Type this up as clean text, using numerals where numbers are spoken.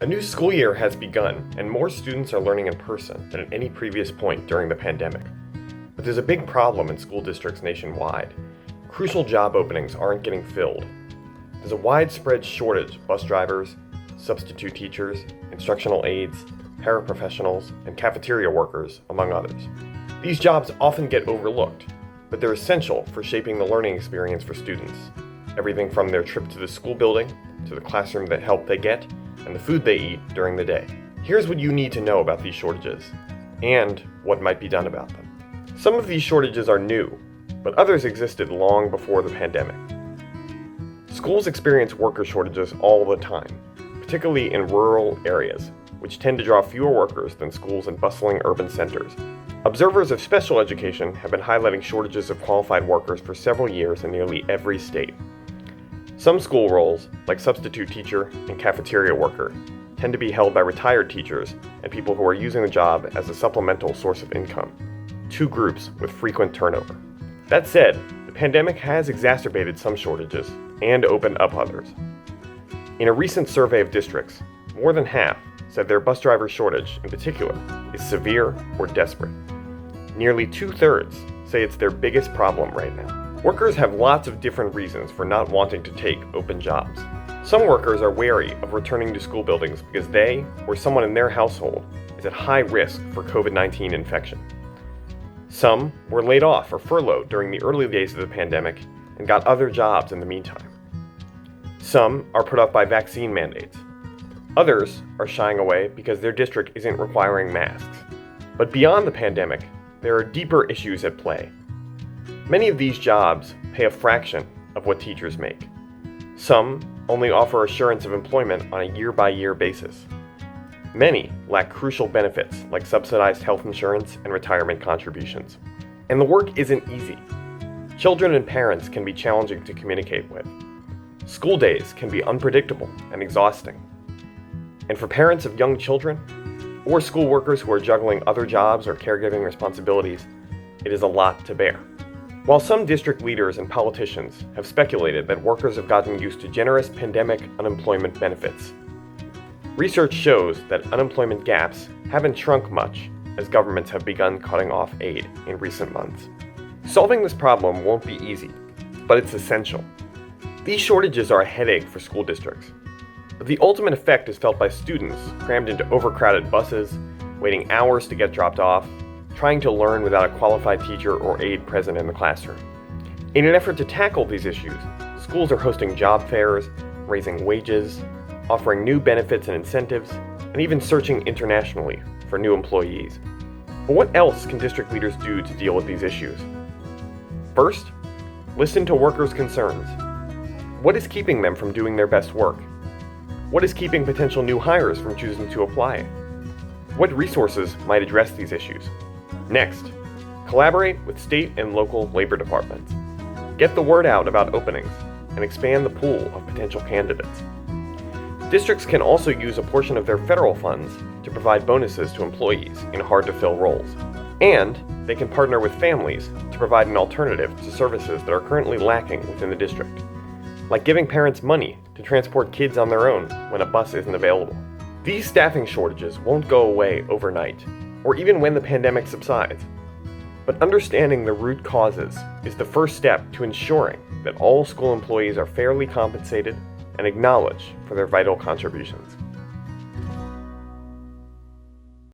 A new school year has begun, and more students are learning in person than at any previous point during the pandemic. But there's a big problem in school districts nationwide. Crucial job openings aren't getting filled. There's a widespread shortage of bus drivers, substitute teachers, instructional aides, paraprofessionals, and cafeteria workers, among others. These jobs often get overlooked, but they're essential for shaping the learning experience for students. Everything from their trip to the school building, to the classroom that help they get, and the food they eat during the day. Here's what you need to know about these shortages, and what might be done about them. Some of these shortages are new, but others existed long before the pandemic. Schools experience worker shortages all the time, particularly in rural areas, which tend to draw fewer workers than schools in bustling urban centers. Observers of special education have been highlighting shortages of qualified workers for several years in nearly every state. Some school roles, like substitute teacher and cafeteria worker, tend to be held by retired teachers and people who are using the job as a supplemental source of income, two groups with frequent turnover. That said, the pandemic has exacerbated some shortages and opened up others. In a recent survey of districts, more than half said their bus driver shortage, in particular, is severe or desperate. Nearly 2/3 say it's their biggest problem right now. Workers have lots of different reasons for not wanting to take open jobs. Some workers are wary of returning to school buildings because they or someone in their household is at high risk for COVID-19 infection. Some were laid off or furloughed during the early days of the pandemic and got other jobs in the meantime. Some are put off by vaccine mandates. Others are shying away because their district isn't requiring masks. But beyond the pandemic, there are deeper issues at play. Many of these jobs pay a fraction of what teachers make. Some only offer assurance of employment on a year-by-year basis. Many lack crucial benefits like subsidized health insurance and retirement contributions. And the work isn't easy. Children and parents can be challenging to communicate with. School days can be unpredictable and exhausting. And for parents of young children, or school workers who are juggling other jobs or caregiving responsibilities, it is a lot to bear. While some district leaders and politicians have speculated that workers have gotten used to generous pandemic unemployment benefits, research shows that unemployment gaps haven't shrunk much as governments have begun cutting off aid in recent months. Solving this problem won't be easy, but it's essential. These shortages are a headache for school districts, but the ultimate effect is felt by students crammed into overcrowded buses, waiting hours to get dropped off, trying to learn without a qualified teacher or aide present in the classroom. In an effort to tackle these issues, schools are hosting job fairs, raising wages, offering new benefits and incentives, and even searching internationally for new employees. But what else can district leaders do to deal with these issues? First, listen to workers' concerns. What is keeping them from doing their best work? What is keeping potential new hires from choosing to apply? What resources might address these issues? Next, collaborate with state and local labor departments. Get the word out about openings and expand the pool of potential candidates. Districts can also use a portion of their federal funds to provide bonuses to employees in hard-to-fill roles. And they can partner with families to provide an alternative to services that are currently lacking within the district, like giving parents money to transport kids on their own when a bus isn't available. These staffing shortages won't go away overnight, or even when the pandemic subsides. But understanding the root causes is the first step to ensuring that all school employees are fairly compensated and acknowledged for their vital contributions.